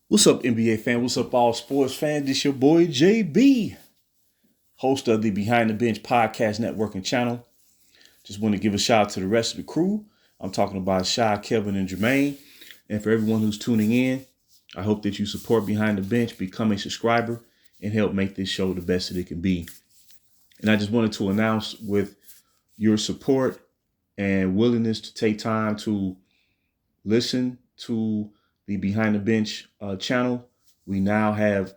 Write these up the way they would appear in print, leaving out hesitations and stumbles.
What's up, NBA fan? What's up, all sports fans? This your boy JB, host of the Behind the Bench podcast network and channel. Just want to give a shout out to the rest of the crew. I'm talking about Shy, Kevin, and Jermaine. And for everyone who's tuning in, I hope that you support Behind the Bench, become a subscriber, and help make this show the best that it can be. And I just wanted to announce, with your support and willingness to take time to listen to the Behind the Bench channel, we now have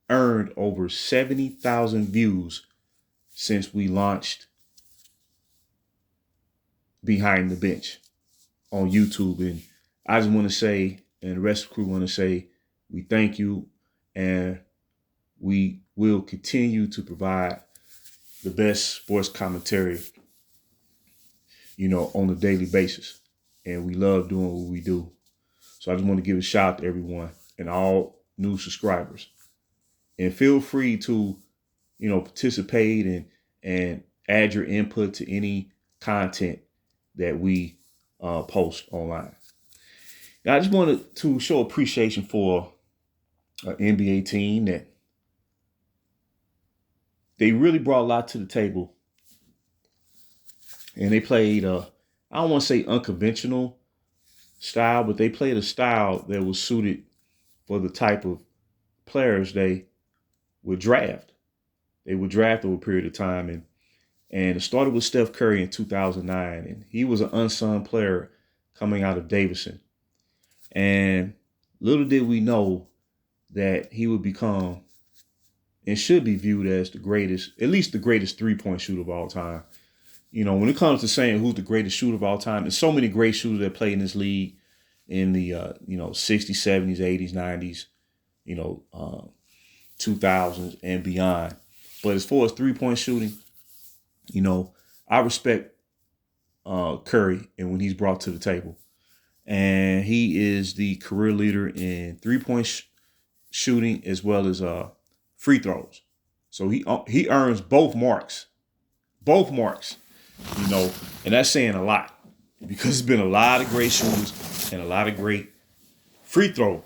earned over 70,000 views since we launched Behind the Bench on YouTube. And I just want to say, and the rest of the crew want to say, we thank you, and we will continue to provide the best sports commentary, on a daily basis. And we love doing what we do. So I just want to give a shout out to everyone and all new subscribers. And feel free to, participate and add your input to any content that we post online. Now, I just wanted to show appreciation for an NBA team that they really brought a lot to the table. And they played, I don't want to say unconventional style, but they played a style that was suited for the type of players they would draft. They would draft over a period of time. And it started with Steph Curry in 2009. And he was an unsung player coming out of Davidson. And little did we know that he would become and should be viewed as the greatest, at least the greatest three-point shooter of all time. When it comes to saying who's the greatest shooter of all time, there's so many great shooters that played in this league in the 60s, 70s, 80s, 90s, 2000s and beyond. But as far as three-point shooting, I respect Curry and when he's brought to the table. And he is the career leader in three-point shooting as well as free throws. So he earns both marks. And that's saying a lot, because there's been a lot of great shooters and a lot of great free throw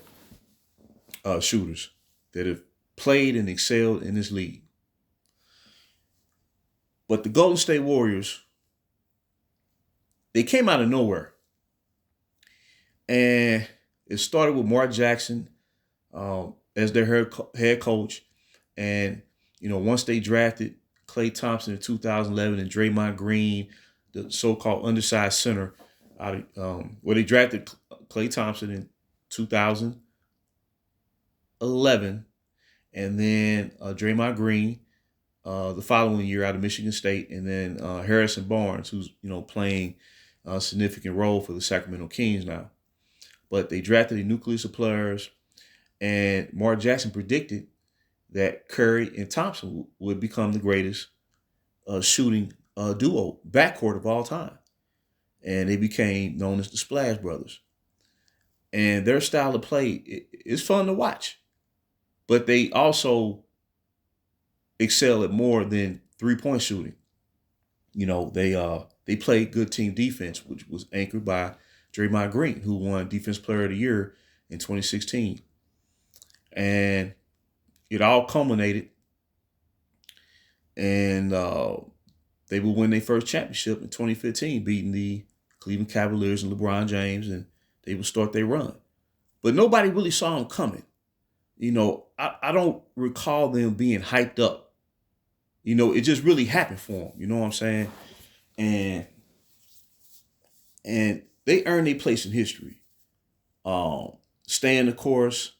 shooters that have played and excelled in this league. But the Golden State Warriors, they came out of nowhere. And it started with Mark Jackson as their head coach. And, once they drafted Klay Thompson in 2011 and Draymond Green, the so-called undersized center, they drafted Klay Thompson in 2011, and then Draymond Green the following year out of Michigan State, and then Harrison Barnes, who's playing a significant role for the Sacramento Kings now. But they drafted a nucleus of players, and Mark Jackson predicted that Curry and Thompson would become the greatest shooting duo, backcourt of all time. And they became known as the Splash Brothers. And their style of play is fun to watch. But they also excel at more than three-point shooting. They played good team defense, which was anchored by Draymond Green, who won Defense Player of the Year in 2016. And it all culminated, and they will win their first championship in 2015, beating the Cleveland Cavaliers and LeBron James, and they will start their run. But nobody really saw them coming. I don't recall them being hyped up. It just really happened for them. You know what I'm saying? And they earned their place in history. Staying the course.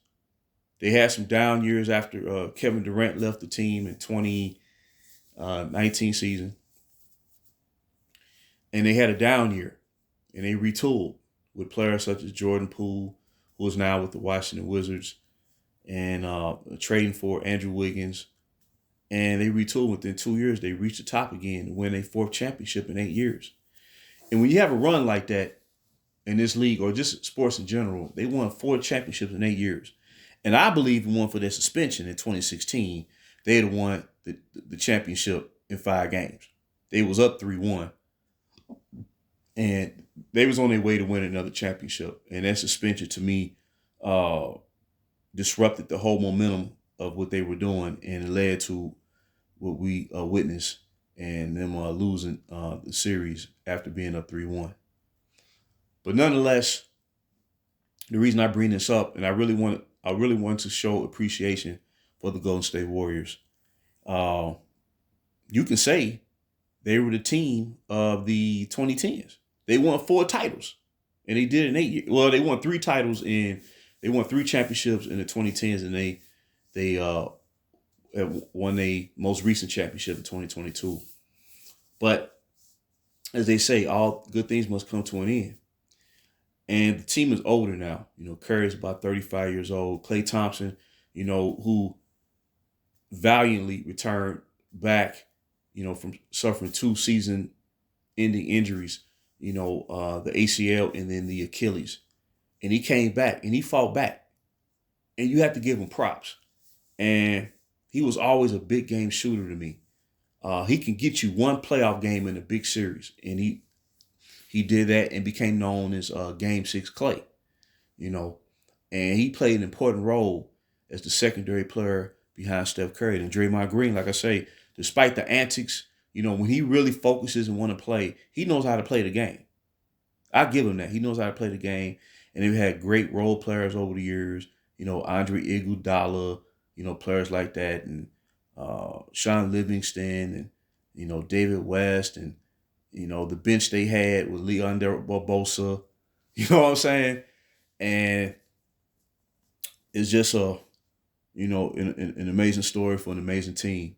They had some down years after Kevin Durant left the team in 2019 season. And they had a down year. And they retooled with players such as Jordan Poole, who is now with the Washington Wizards, and trading for Andrew Wiggins. And they retooled. Within 2 years, they reached the top again to win a fourth championship in 8 years. And when you have a run like that in this league, or just sports in general, they won 4 championships in 8 years. And I believe the one for their suspension in 2016, they had won the championship in 5 games. They was up 3-1. And they was on their way to win another championship. And that suspension, to me, disrupted the whole momentum of what they were doing, and it led to what we witnessed and them losing the series after being up 3-1. But nonetheless, the reason I bring this up, and I really want to show appreciation for the Golden State Warriors. You can say they were the team of the 2010s. They won 4 titles, and they did it in 8 years. Well, they won 3 titles they won 3 championships in the 2010s, and they won a most recent championship in 2022. But as they say, all good things must come to an end. And the team is older now. Curry's about 35 years old. Klay Thompson, who valiantly returned back, from suffering 2 season-ending injuries, the ACL and then the Achilles. And he came back and he fought back. And you have to give him props. And he was always a big game shooter to me. He can get you one playoff game in a big series. And he did that and became known as Game 6 Klay, And he played an important role as the secondary player behind Steph Curry. And Draymond Green, like I say, despite the antics, when he really focuses and want to play, he knows how to play the game. I give him that. He knows how to play the game. And they've had great role players over the years, Andre Iguodala, players like that, and Sean Livingston, and, David West, and, the bench they had with Leandro Barbosa, you know what I'm saying? And it's just an amazing story for an amazing team.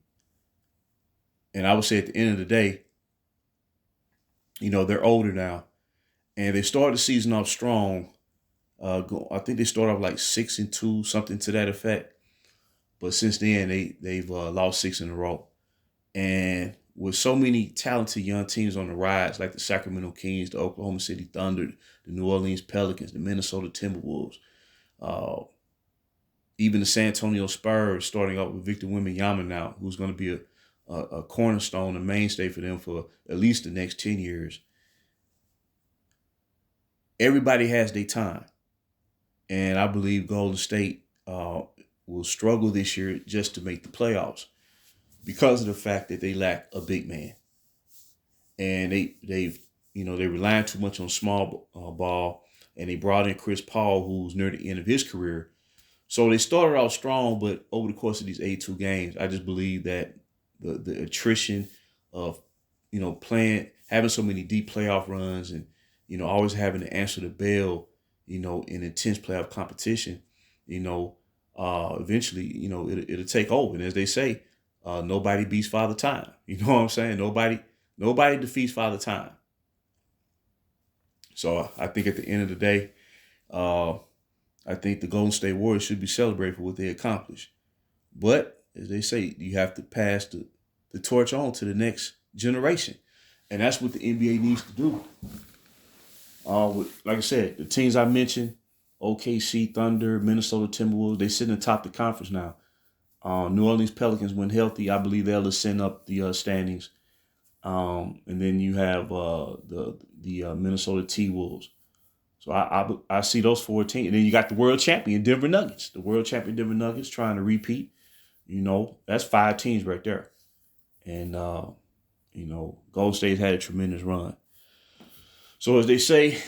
And I would say at the end of the day, they're older now, and they started the season off strong. I think they started off like 6-2, something to that effect. But since then, they've lost 6 in a row. And with so many talented young teams on the rise, like the Sacramento Kings, the Oklahoma City Thunder, the New Orleans Pelicans, the Minnesota Timberwolves, even the San Antonio Spurs, starting up with Victor Wembanyama now, who's going to be a cornerstone, a mainstay for them for at least the next 10 years. Everybody has their time. And I believe Golden State will struggle this year just to make the playoffs because of the fact that they lack a big man. And they're relying too much on small ball, and they brought in Chris Paul, who's near the end of his career. So they started out strong, but over the course of these 82 games, I just believe that the attrition of, having so many deep playoff runs and, always having to answer the bell, in intense playoff competition, eventually, it'll take over. And as they say, nobody beats Father Time. You know what I'm saying? Nobody defeats Father Time. So I think at the end of the day, I think the Golden State Warriors should be celebrated for what they accomplished. But as they say, you have to pass the torch on to the next generation. And that's what the NBA needs to do. Like I said, the teams I mentioned, OKC Thunder, Minnesota Timberwolves, they sit in the top of the conference now. New Orleans Pelicans, when healthy, I believe they'll ascend up the standings. And then you have the Minnesota T-Wolves. So I see those 4 teams. And then you got the world champion Denver Nuggets. The world champion Denver Nuggets trying to repeat. That's 5 teams right there. And, Golden State's had a tremendous run. So as they say,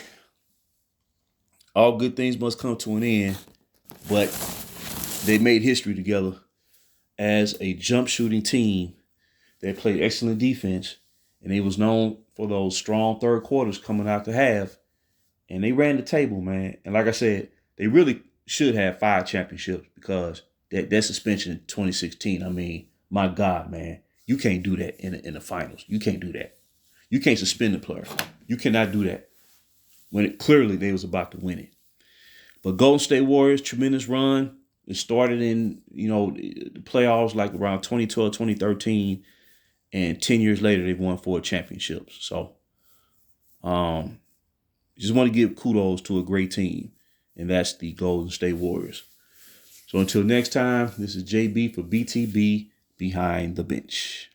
all good things must come to an end. But they made history together as a jump shooting team that played excellent defense. And they was known for those strong third quarters coming out the half. And they ran the table, man. And like I said, they really should have 5 championships because that suspension in 2016, I mean, my God, man. You can't do that in the finals. You can't do that. You can't suspend the player. You cannot do that when clearly they was about to win it. But Golden State Warriors, tremendous run. It started in, the playoffs like around 2012, 2013. And 10 years later, they've won 4 championships. So, just want to give kudos to a great team. And that's the Golden State Warriors. So until next time, this is JB for BTB Behind the Bench.